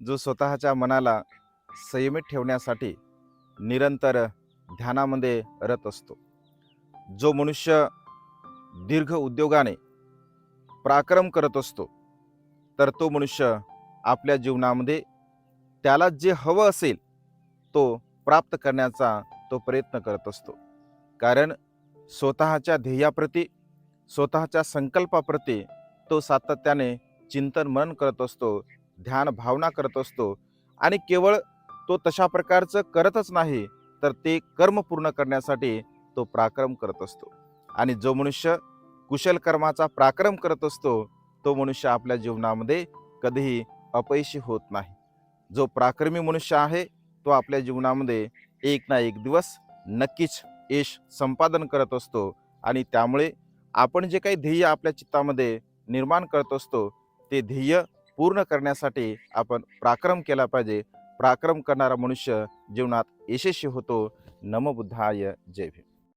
जो स्वतःच्या मनाला संयमित ठेवण्यासाठी निरंतर ध्यानामध्ये रत असतो, जो मनुष्य दीर्घ उद्योगाने पराक्रम करत असतो, तर तो मनुष्य आपल्या जीवनामध्ये त्याला जे हवं असेल तो प्राप्त करण्याचा तो प्रयत्न करत असतो. कारण स्वतःच्या ध्येयाप्रती, स्वतःच्या संकल्पाप्रती तो सातत्याने चिंतन मनन करत असतो, ध्यान भावना करत असतो. आणि केवळ तो तशा प्रकारचं करतच नाही, तर ते कर्म पूर्ण करण्यासाठी तो पराक्रम करत असतो. आणि जो मनुष्य कुशल कर्माचा पराक्रम करत असतो, तो मनुष्य आपल्या जीवनामध्ये कधीही अपयशी होत नाही. जो पराक्रमी मनुष्य आहे तो आपल्या जीवनामध्ये एक ना एक दिवस नक्कीच यश संपादन करत असतो. आणि त्यामुळे आपण जे काही ध्येय आपल्या चित्तामध्ये निर्माण करत असतो, ते ध्येय पूर्ण करण्यासाठी आपण पराक्रम केला पाहिजे. पराक्रम करणारा मनुष्य जीवनात यशस्वी होतो. नमो बुद्धाय. जय भीम.